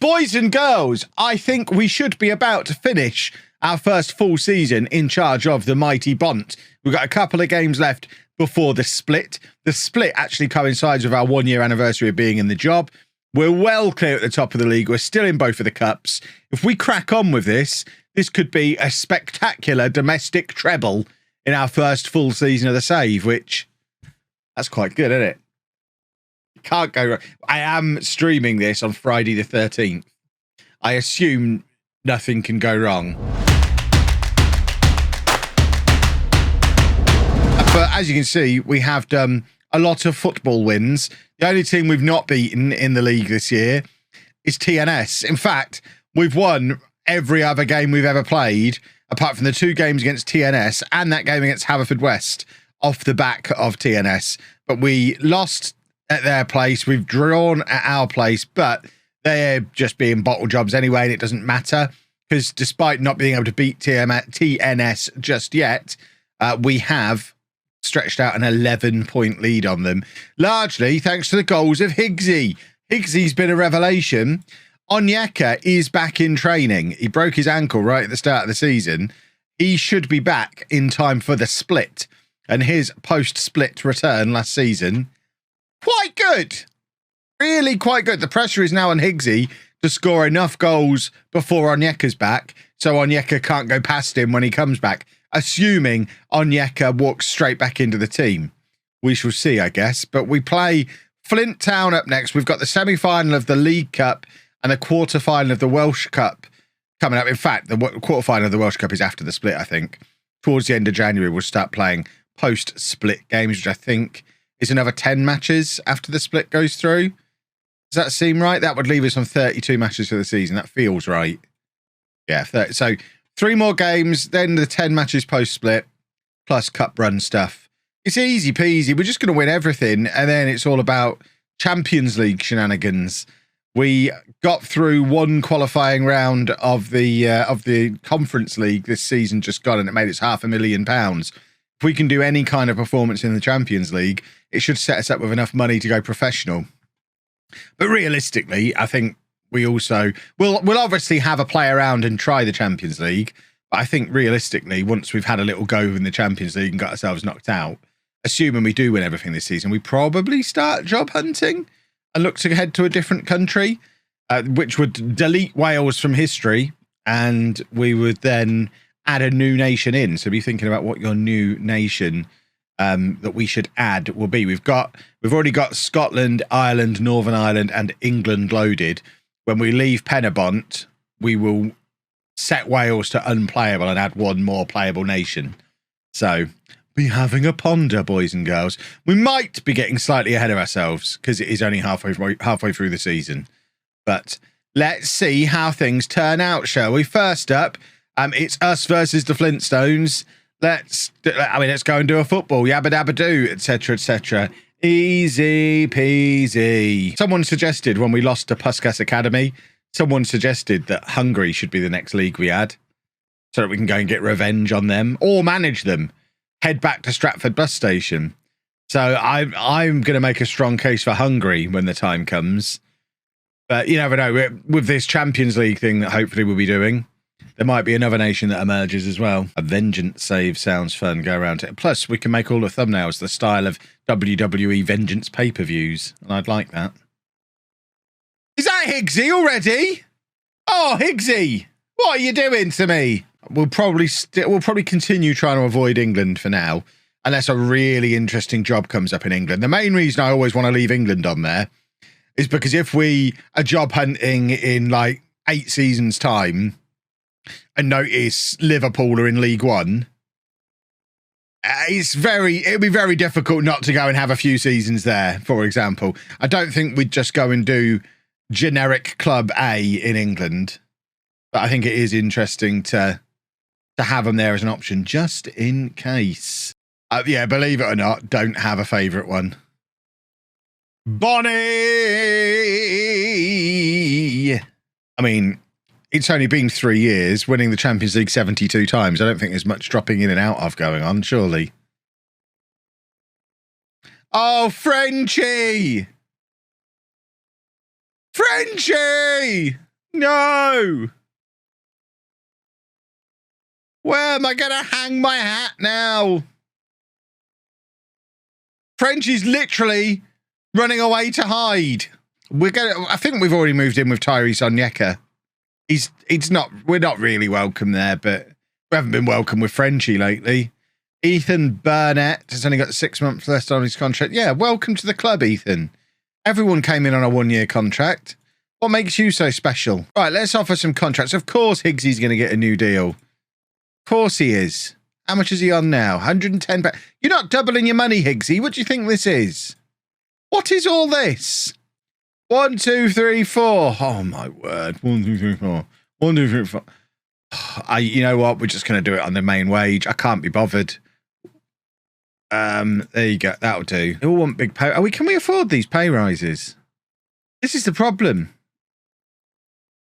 Boys and girls, I think we should be about to finish our first full season in charge of the mighty Bont. We've got a couple of games left before the split. The split actually coincides with our 1 year anniversary of being in the job. We're well clear at the top of the league. We're still in both of the cups. If we crack on with this, this could be a spectacular domestic treble in our first full season of the save, which that's quite good, isn't it? Can't go wrong. I am streaming this on Friday the 13th. I assume nothing can go wrong. But as you can see, we have done a lot of football wins. The only team we've not beaten in the league this year is TNS. In fact, we've won every other game we've ever played, apart from the 2 games against TNS and that game against Haverfordwest off the back of TNS. But we lost at their place. We've drawn at our place, but they're just being bottle jobs anyway, and it doesn't matter because despite not being able to beat TNS just yet, we have stretched out an 11-point lead on them, largely thanks to the goals of Higgsy. Higgsy's been a revelation. Onyeka is back in training. He broke his ankle right at the start of the season. He should be back in time for the split, and his post-split return last season, quite good. Really quite good. The pressure is now on Higgsy to score enough goals before Onyeka's back, so Onyeka can't go past him when he comes back, assuming Onyeka walks straight back into the team. We shall see, I guess. But we play Flint Town up next. We've got the semi-final of the League Cup and the quarter-final of the Welsh Cup coming up. In fact, the quarter-final of the Welsh Cup is after the split, I think. Towards the end of January, we'll start playing post-split games, which I think is another 10 matches after the split goes through. Does that seem right? That would leave us on 32 matches for the season. That feels right. Yeah, 30. So 3 more games, then the 10 matches post-split, plus cup run stuff. It's easy peasy. We're just going to win everything, and then it's all about Champions League shenanigans. We got through one qualifying round of the Conference League this season just gone, and it made us £500,000. If we can do any kind of performance in the Champions League, it should set us up with enough money to go professional. But realistically, I think we also we'll obviously have a play around and try the Champions League. But I think realistically, once we've had a little go in the Champions League and got ourselves knocked out, assuming we do win everything this season, we probably start job hunting and look to head to a different country, which would delete Wales from history, and we would then add a new nation in. So be thinking about what your new nation that we should add will be. We've already got Scotland, Ireland, Northern Ireland, and England loaded. When we leave PENYBONT, we will set Wales to unplayable and add one more playable nation. So be having a ponder, boys and girls. We might be getting slightly ahead of ourselves because it is only halfway through the season. But let's see how things turn out, shall we? First up, it's us versus the Flintstones. Let's go and do a football, yabba dabba do, etc., etc. Easy peasy. Someone suggested when we lost to Puskas Academy, someone suggested that Hungary should be the next league we add so that we can go and get revenge on them or manage them. Head back to Stratford bus station. So I'm going to make a strong case for Hungary when the time comes. But you never know. With this Champions League thing that hopefully we'll be doing, there might be another nation that emerges as well. A vengeance save sounds fun. Go around it. Plus, we can make all the thumbnails the style of WWE Vengeance pay-per-views. And I'd like that. Is that Higgsy already? Oh, Higgsy! What are you doing to me? We'll probably continue trying to avoid England for now, unless a really interesting job comes up in England. The main reason I always want to leave England on there is because if we are job hunting in like 8 seasons' time and notice Liverpool are in League One, it'd be very difficult not to go and have a few seasons there, for example. I don't think we'd just go and do generic Club A in England, but I think it is interesting to have them there as an option, just in case. Yeah, believe it or not, don't have a favourite one. Bonnie! I mean, it's only been 3 years, winning the Champions League 72 times. I don't think there's much dropping in and out of going on, surely. Oh, Frenchie! Frenchie! No! Where am I going to hang my hat now? Frenchie's literally running away to hide. I think we've already moved in with Tyrese Onyeka. We're not really welcome there, but we haven't been welcome with Frenchie lately. Ethan Burnett has only got 6 months left on his contract. Yeah, welcome to the club, Ethan. Everyone came in on a 1-year contract. What makes you so special? Right, let's offer some contracts. Of course Higgsy's going to get a new deal. Of course he is. How much is he on now? 110. You're not doubling your money, Higgsy. What do you think this is? What is all this? 1, 2, 3, 4. Oh, my word. 1, 2, 3, 4. 1, 2, 3, 4. You know what? We're just going to do it on the main wage. I can't be bothered. There you go. That'll do. They all want big pay. Can we afford these pay rises? This is the problem.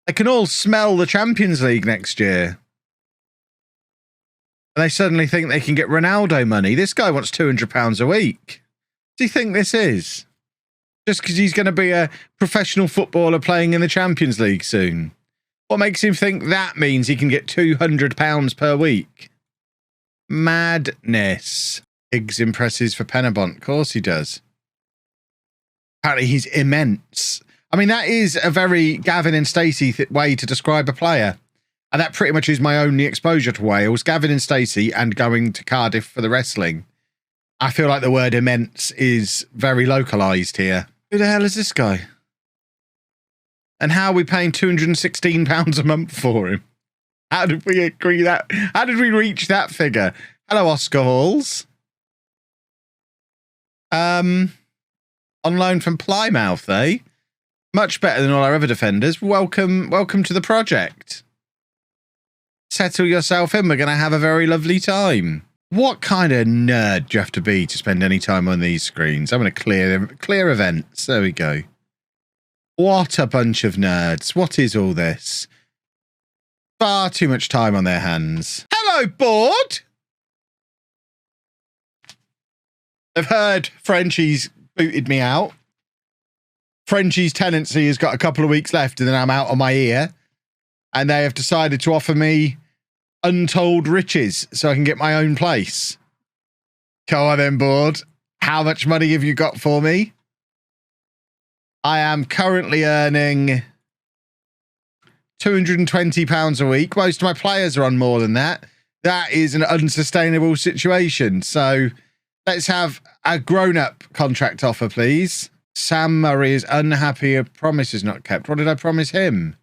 They can all smell the Champions League next year. And they suddenly think they can get Ronaldo money. This guy wants £200 a week. What do you think this is? Just because he's going to be a professional footballer playing in the Champions League soon. What makes him think that means he can get £200 per week? Madness. Higgs impresses for PENYBONT. Of course he does. Apparently he's immense. I mean, that is a very Gavin and Stacey way to describe a player. And that pretty much is my only exposure to Wales. Gavin and Stacey and going to Cardiff for the wrestling. I feel like the word immense is very localised here. Who the hell is this guy? And how are we paying £216 a month for him? How did we agree that? How did we reach that figure? Hello, Oscar Halls. On loan from Plymouth, eh? Much better than all our other defenders. Welcome to the project. Settle yourself in. We're going to have a very lovely time. What kind of nerd do you have to be to spend any time on these screens? I'm going to clear events. There we go. What a bunch of nerds. What is all this? Far too much time on their hands. Hello, board. I've heard Frenchie's booted me out. Frenchie's tenancy has got a couple of weeks left and then I'm out on my ear. And they have decided to offer me untold riches so I can get my own place. Go on then, board. How much money have you got for me? I am currently earning £220 a week. Most of my players are on more than that. That is an unsustainable situation. So let's have a grown-up contract offer, please. Sam Murray is unhappy a promise is not kept. What did I promise him?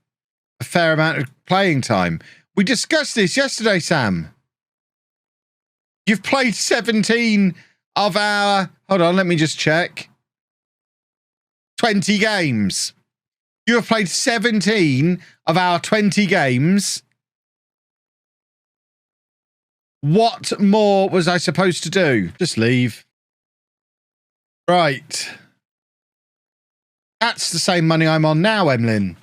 A fair amount of playing time. We discussed this yesterday, Sam. You've played 17 of our... Hold on, let me just check. 20 games. You have played 17 of our 20 games. What more was I supposed to do? Just leave. Right. That's the same money I'm on now, Emlyn.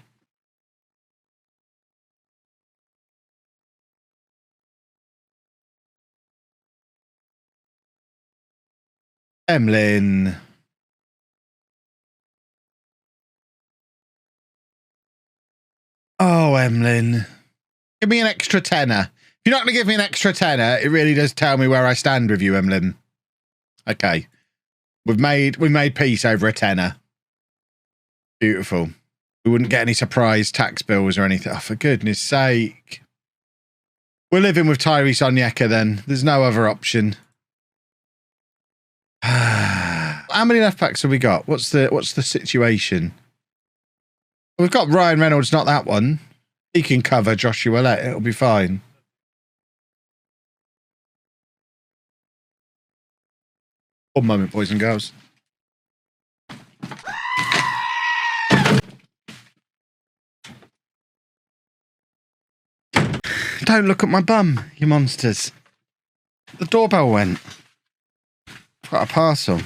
Emlyn. Oh, Emlyn. Give me an extra tenner. If you're not going to give me an extra tenner, it really does tell me where I stand with you, Emlyn. Okay. We've made peace over a tenner. Beautiful. We wouldn't get any surprise tax bills or anything. Oh, for goodness sake. We're living with Tyrese Onyeka then. There's no other option. How many left backs have we got? What's the situation? We've got Ryan Reynolds, not that one. He can cover Joshua Lett. It'll be fine. One moment, boys and girls. Don't look at my bum, you monsters. The doorbell went. I've got a parcel.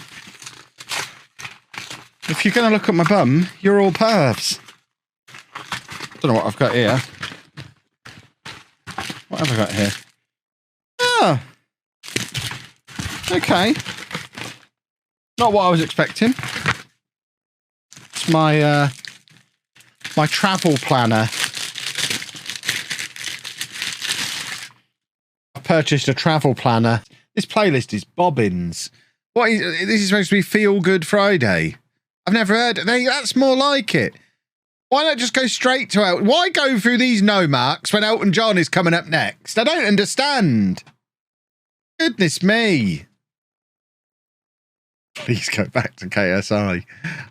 If you're going to look at my bum, you're all pervs. Don't know what I've got here. What have I got here? Ah. Okay. Not what I was expecting. It's my my travel planner. I purchased a travel planner. This playlist is bobbins. This is supposed to be Feel Good Friday. I've never heard. That's more like it. Why not just go straight to Elton? Why go through these no marks when Elton John is coming up next? I don't understand. Goodness me. Please go back to KSI.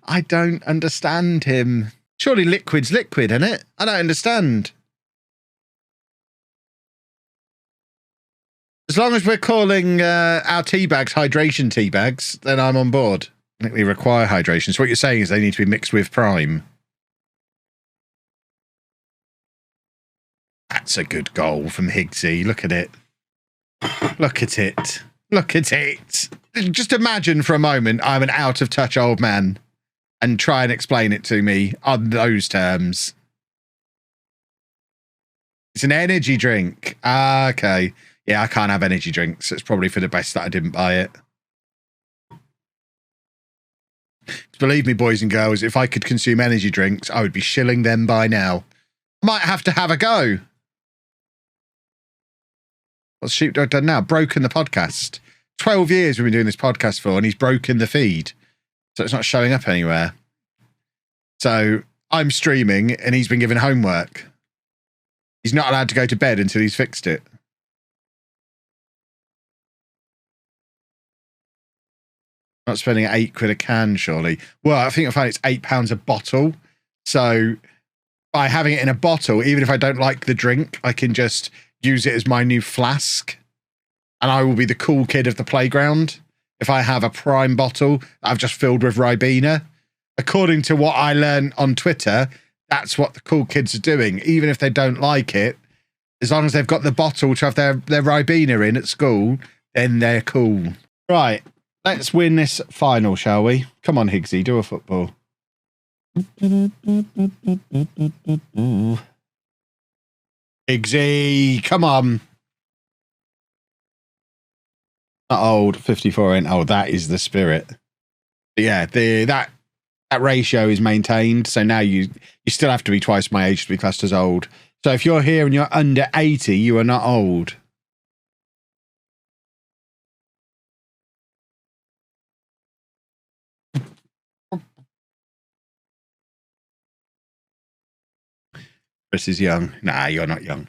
I don't understand him. Surely liquid's liquid, isn't it? I don't understand. As long as we're calling our tea bags hydration tea bags, then I'm on board. I think they require hydration. So what you're saying is they need to be mixed with Prime. That's a good goal from Higgsy. Look at it. Look at it. Look at it. Just imagine for a moment I'm an out-of-touch old man and try and explain it to me on those terms. It's an energy drink. Ah, okay. Yeah, I can't have energy drinks. It's probably for the best that I didn't buy it. Believe me, boys and girls, if I could consume energy drinks, I would be shilling them by now. I might have to have a go. What's Sheepdog done now? Broken the podcast. 12 years we've been doing this podcast for, and he's broken the feed. So it's not showing up anywhere. So I'm streaming, and he's been given homework. He's not allowed to go to bed until he's fixed it. Not spending £8 a can, surely. Well, I think I find it's £8 a bottle. So by having it in a bottle, even if I don't like the drink, I can just use it as my new flask. And I will be the cool kid of the playground if I have a Prime bottle that I've just filled with Ribena. According to what I learned on Twitter, that's what the cool kids are doing. Even if they don't like it, as long as they've got the bottle to have their Ribena in at school, then they're cool. Right. Let's win this final, shall we? Come on, Higgsy, do a football. Higgsy, come on. Not old, 54 ain't old. That is the spirit. But yeah, that ratio is maintained. So now you still have to be twice my age to be classed as old. So if you're here and you're under 80, you are not old. Chris is young. Nah, you're not young.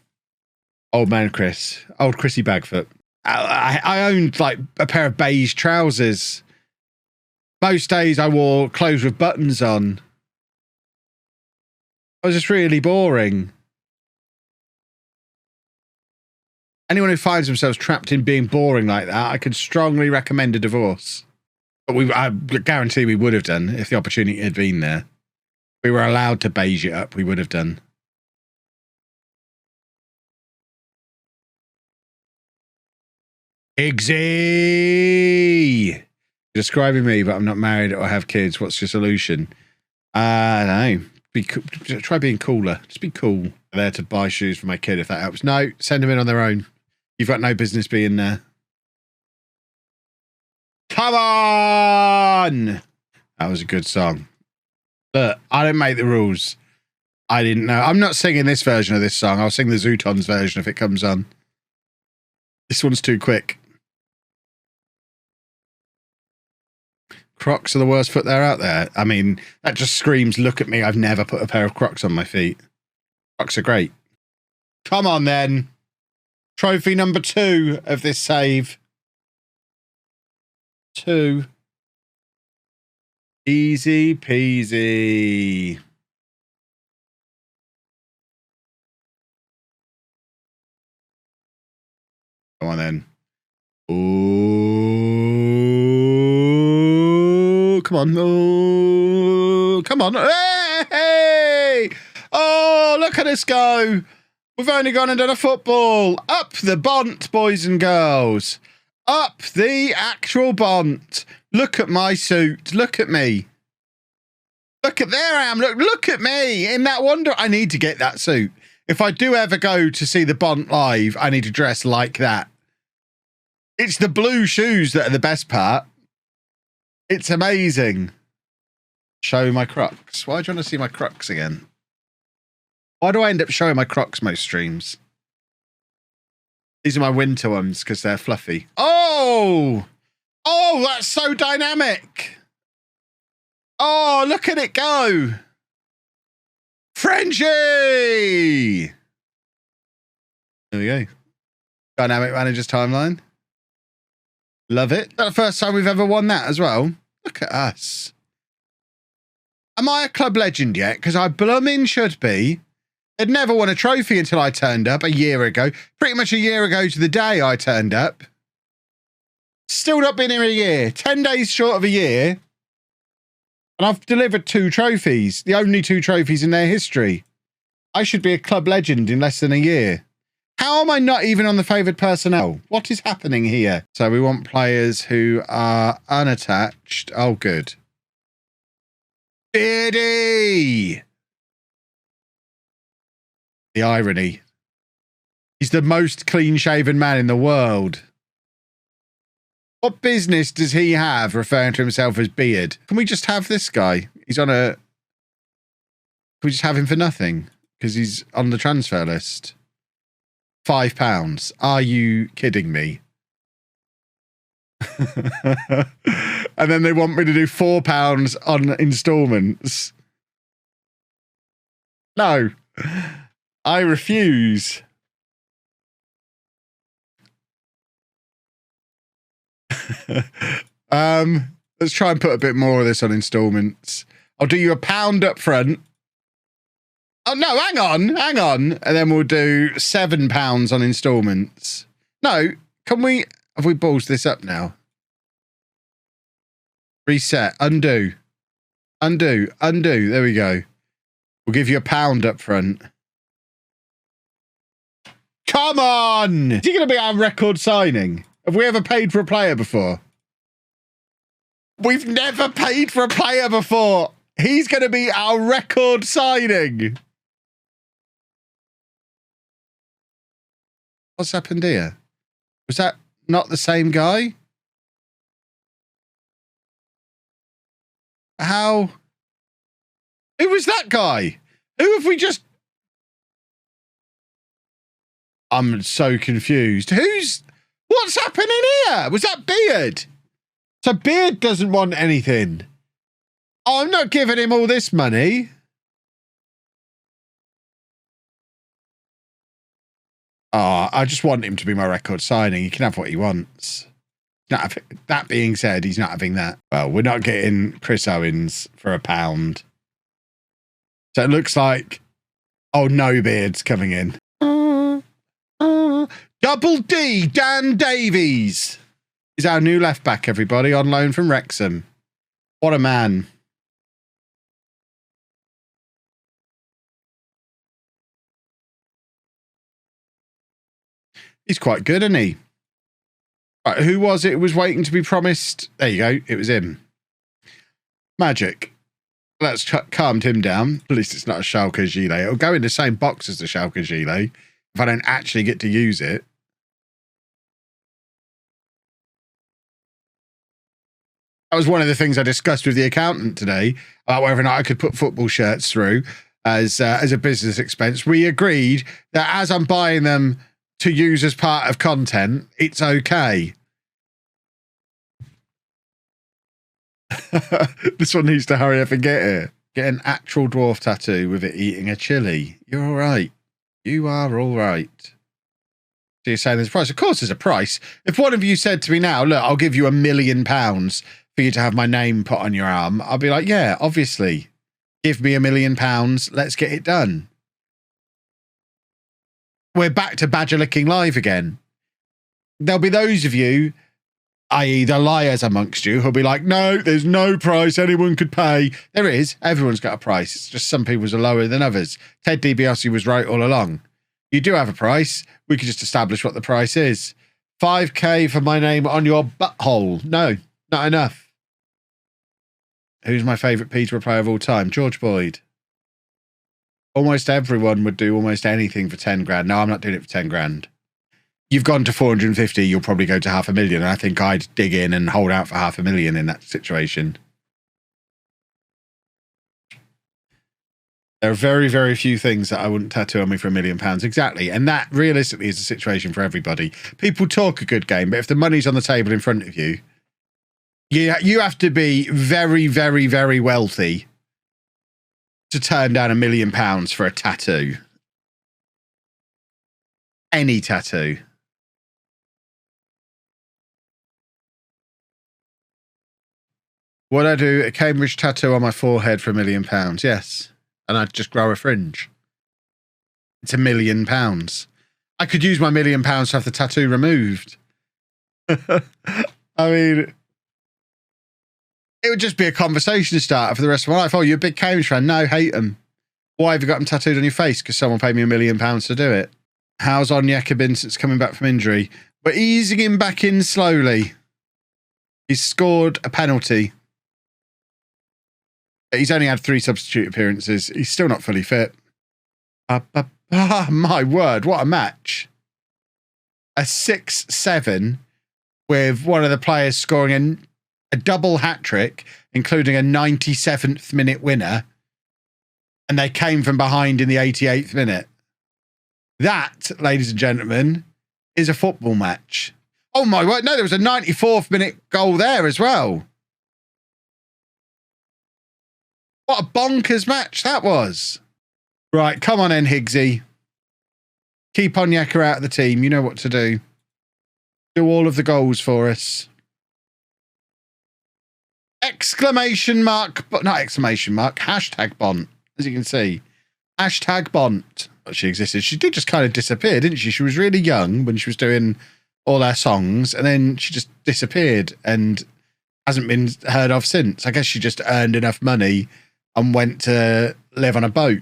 Old man Chris. Old Chrissy Bagfoot. I owned like a pair of beige trousers. Most days I wore clothes with buttons on. I was just really boring. Anyone who finds themselves trapped in being boring like that, I could strongly recommend a divorce. But I guarantee we would have done if the opportunity had been there. If we were allowed to beige it up, we would have done. Higgsy! You're describing me, but I'm not married or have kids. What's your solution? I don't know. Try being cooler. Just be cool. I'm there to buy shoes for my kid if that helps. No, send them in on their own. You've got no business being there. Come on! That was a good song. But I don't make the rules. I didn't know. I'm not singing this version of this song. I'll sing the Zootons version if it comes on. This one's too quick. Crocs are the worst footwear out there. I mean, that just screams, look at me, I've never put a pair of Crocs on my feet. Crocs are great. Come on, then. Trophy number 2 of this save. 2. Easy peasy. Come on, then. Ooh, come on. Ooh, come on. Hey! Oh, look at us go. We've only gone and done a football. Up the bont, boys and girls. Up the actual bont. Look at my suit. Look at me. Look at, there I am. Look at me in that wonder. I need to get that suit. If I do ever go to see the Bont live, I need to dress like that. It's the blue shoes that are the best part. It's amazing. Show my Crocs. Why do you want to see my Crocs again? Why do I end up showing my Crocs most streams? These are my winter ones because they're fluffy. Oh! Oh, that's so dynamic. Oh, look at it go. Frenchie! There we go. Dynamic Manager's timeline. Love it. That's the first time we've ever won that as well. Look at us. Am I a club legend yet? Because I blooming should be. I'd never won a trophy until I turned up a year ago. Pretty much a year ago to the day I turned up. Still not been here a year. 10 days short of a year. And I've delivered 2 trophies. The only 2 trophies in their history. I should be a club legend in less than a year. How am I not even on the favoured personnel? What is happening here? So we want players who are unattached. Oh, good. Beardy! The irony. He's the most clean-shaven man in the world. What business does he have referring to himself as Beard? Can we just have this guy? He's on a... Can we just have him for nothing? Because he's on the transfer list. £5. Are you kidding me? And then they want me to do £4 on instalments. No. I refuse. Let's try and put a bit more of this on installments. I'll do you £1 up front. Oh no, hang on. And then we'll do £7 on installments. No, have we ballsed this up now? Reset, undo. There we go. We'll give you £1 up front. Come on! Is he going to be our record signing? Have we ever paid for a player before? We've never paid for a player before. He's going to be our record signing. What's happened here? Was that not the same guy? How? Who was that guy? Who have we just... I'm so confused. What's happening here? Was that Beard? So Beard doesn't want anything. Oh, I'm not giving him all this money. Oh, I just want him to be my record signing. He can have what he wants. That being said, he's not having that. Well, we're not getting Chris Owens for £1. So it looks like, oh, no Beard's coming in. Double D, Dan Davies is our new left back, everybody, on loan from Wrexham. What a man. He's quite good, isn't he? Right, who was it who was waiting to be promised? There you go. It was him. Magic. That's calmed him down. At least it's not a Schalke gilet. It'll go in the same box as the Schalke gilet if I don't actually get to use it. That was one of the things I discussed with the accountant today about whether or not I could put football shirts through as a business expense. We agreed that as I'm buying them to use as part of content, it's okay. This one needs to hurry up and get here. Get an actual dwarf tattoo with it eating a chili. You're all right. You are all right. So you're saying there's a price? Of course there's a price. If one of you said to me now, look, I'll give you £1 million for you to have my name put on your arm, I'll be like, yeah, obviously. Give me £1 million. Let's get it done. We're back to badger licking live again. There'll be those of you, i.e. the liars amongst you, who'll be like, no, there's no price anyone could pay. There is. Everyone's got a price. It's just some people's are lower than others. Ted DiBiase was right all along. You do have a price. We could just establish what the price is. 5k for my name on your butthole. No, not enough. Who's my favourite Peterborough player of all time? George Boyd. Almost everyone would do almost anything for 10 grand. No, I'm not doing it for 10 grand. You've gone to 450, you'll probably go to 500,000. I think I'd dig in and hold out for 500,000 in that situation. There are very, very few things that I wouldn't tattoo on me for £1 million. Exactly. And that realistically is a situation for everybody. People talk a good game, but if the money's on the table in front of you, you have to be very, very, very wealthy to turn down £1 million for a tattoo. Any tattoo. Would I do a Cambridge tattoo on my forehead for £1 million? Yes. And I'd just grow a fringe. It's £1 million. I could use my £1 million to have the tattoo removed. I mean, it would just be a conversation starter for the rest of my life. Oh, you're a big Cambridge fan? No, hate them. Why have you got them tattooed on your face? Because someone paid me £1 million to do it. How's Onyeka been since coming back from injury? We're easing him back in slowly. He's scored a penalty. He's only had 3 substitute appearances. He's still not fully fit. My word, what a match. A 6-7 with one of the players scoring a double hat-trick, including a 97th minute winner. And they came from behind in the 88th minute. That, ladies and gentlemen, is a football match. Oh my word, no, there was a 94th minute goal there as well. What a bonkers match that was. Right, come on then, Higgsy. Keep Onyeka out of the team. You know what to do. Do all of the goals for us. Exclamation mark, but not exclamation mark, hashtag Bont, as you can see. Hashtag Bont. She existed. She did just kind of disappear, didn't she? She was really young when she was doing all her songs, and then she just disappeared and hasn't been heard of since. I guess she just earned enough money and went to live on a boat.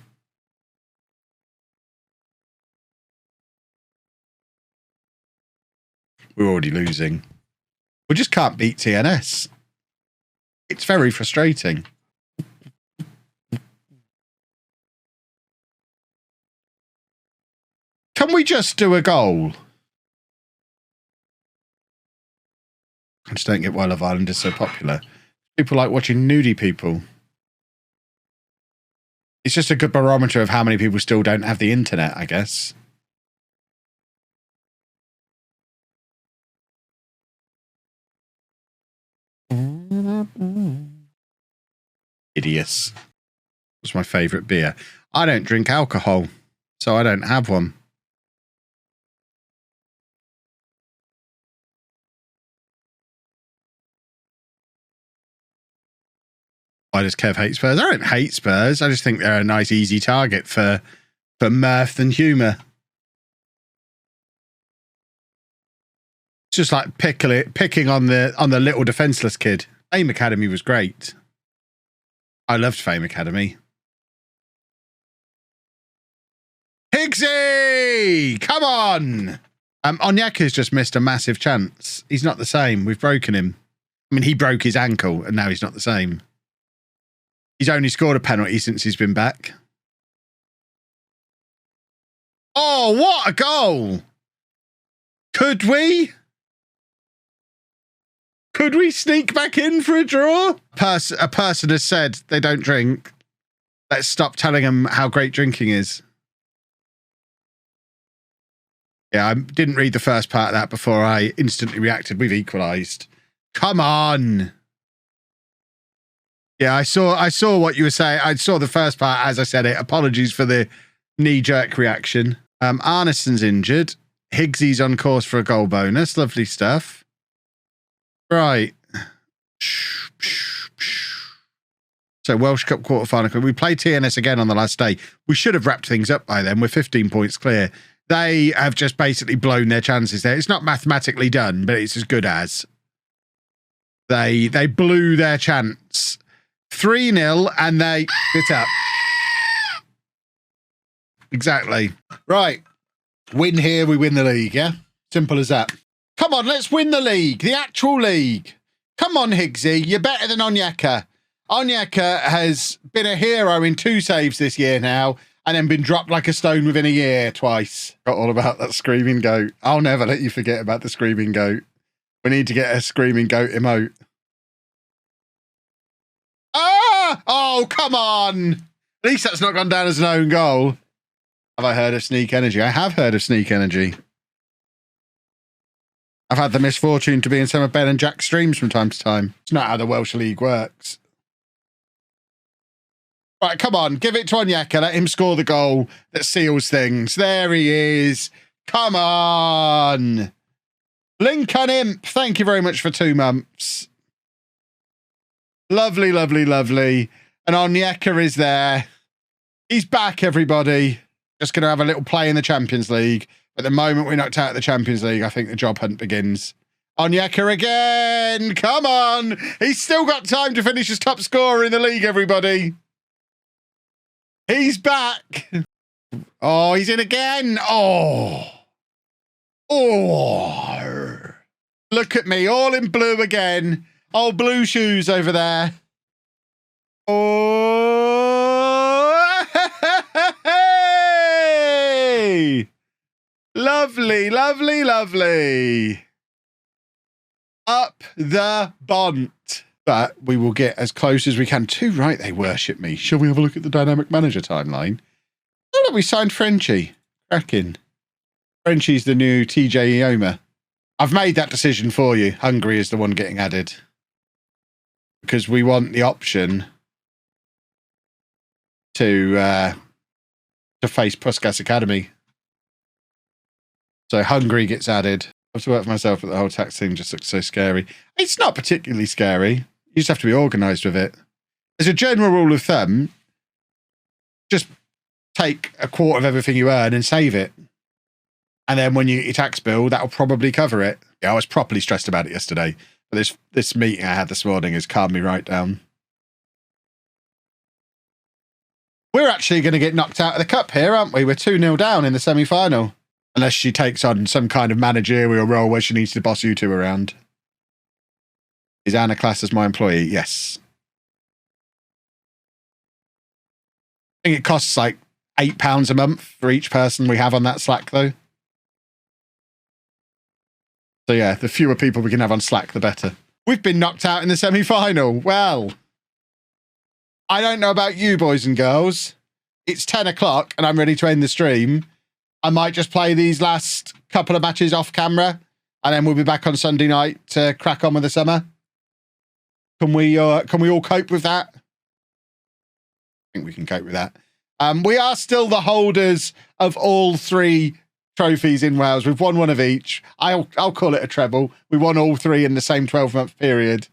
We're already losing. We just can't beat TNS. It's very frustrating. Can we just do a goal? I just don't get why Love Island is so popular. People like watching nudie people. It's just a good barometer of how many people still don't have the internet, I guess. Idiots. What's my favourite beer? I don't drink alcohol, so I don't have one. Why does Kev hate Spurs? I don't hate Spurs. I just think they're a nice, easy target for mirth and humour. It's just like picking on the little defenceless kid. Fame Academy was great. I loved Fame Academy. Higgsy! Come on! Onyeka's just missed a massive chance. He's not the same. We've broken him. I mean, he broke his ankle, and now he's not the same. He's only scored a penalty since he's been back. Oh, what a goal! Could we? Could we sneak back in for a draw? A person has said they don't drink. Let's stop telling them how great drinking is. Yeah, I didn't read the first part of that before I instantly reacted. We've equalised. Come on. Yeah, I saw what you were saying. I saw the first part as I said it. Apologies for the knee-jerk reaction. Arneson's injured. Higgsy's on course for a goal bonus. Lovely stuff. Right. So Welsh Cup quarterfinal. We played TNS again on the last day. We should have wrapped things up by then. We're 15 points clear. They have just basically blown their chances there. It's not mathematically done, but it's as good as. They blew their chance. 3-0 and they split up. Exactly. Right. Win here, we win the league, yeah? Simple as that. Come on, let's win the league. The actual league. Come on, Higgsy. You're better than Onyeka. Onyeka has been a hero in 2 saves this year now and then been dropped like a stone within a year twice. Got all about that screaming goat. I'll never let you forget about the screaming goat. We need to get a screaming goat emote. Ah! Oh, come on. At least that's not gone down as an own goal. Have I heard of Sneak Energy? I have heard of Sneak Energy. I've had the misfortune to be in some of Ben and Jack's streams from time to time. It's not how the Welsh League works. Right, come on. Give it to Onyeka. Let him score the goal that seals things. There he is. Come on. Lincoln Imp, thank you very much for 2 months. Lovely, lovely, lovely. And Onyeka is there. He's back, everybody. Just going to have a little play in the Champions League. At the moment we're knocked out of the Champions League, I think the job hunt begins. Onyeka again. Come on. He's still got time to finish as top scorer in the league, everybody. He's back. Oh, he's in again. Oh. Oh. Look at me, all in blue again. Oh, blue shoes over there. Oh. Hey. Lovely, lovely, lovely. Up the bont. But we will get as close as we can. Too right, they worship me. Shall we have a look at the Dynamic Manager timeline? Oh, look, we signed Frenchie. Cracking. Frenchie's the new TJ Ioma. I've made that decision for you. Hungary is the one getting added. Because we want the option to face Puskas Academy. So Hungary gets added. I have to work for myself, but the whole tax thing just looks so scary. It's not particularly scary. You just have to be organised with it. As a general rule of thumb, just take a quarter of everything you earn and save it. And then when you get your tax bill, that'll probably cover it. Yeah, I was properly stressed about it yesterday. But this meeting I had this morning has calmed me right down. We're actually going to get knocked out of the cup here, aren't we? We're 2-0 down in the semi-final. Unless she takes on some kind of managerial role where she needs to boss you two around. Is Anna classed as my employee? Yes. I think it costs like £8 a month for each person we have on that Slack, though. So yeah, the fewer people we can have on Slack, the better. We've been knocked out in the semi-final. Well, I don't know about you, boys and girls. It's 10 o'clock and I'm ready to end the stream. I might just play these last couple of matches off camera and then we'll be back on Sunday night to crack on with the summer. Can we all cope with that? I think we can cope with that. We are still the holders of all 3 trophies in Wales. We've won one of each. I'll call it a treble. We won all 3 in the same 12-month period.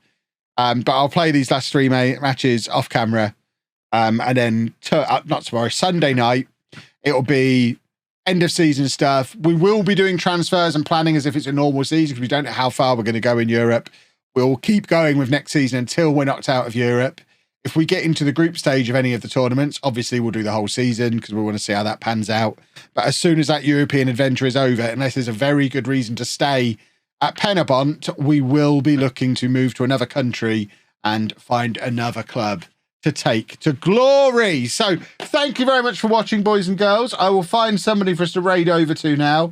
But I'll play these last 3 matches off camera. And then, not tomorrow, Sunday night, it'll be end of season stuff. We will be doing transfers and planning as if it's a normal season because we don't know how far we're going to go in Europe. We'll keep going with next season until we're knocked out of Europe. If we get into the group stage of any of the tournaments, obviously we'll do the whole season because we want to see how that pans out. But as soon as that European adventure is over, unless there's a very good reason to stay at PENYBONT, we will be looking to move to another country and find another club to take to glory. So thank you very much for watching, boys and girls. I will find somebody for us to raid over to now.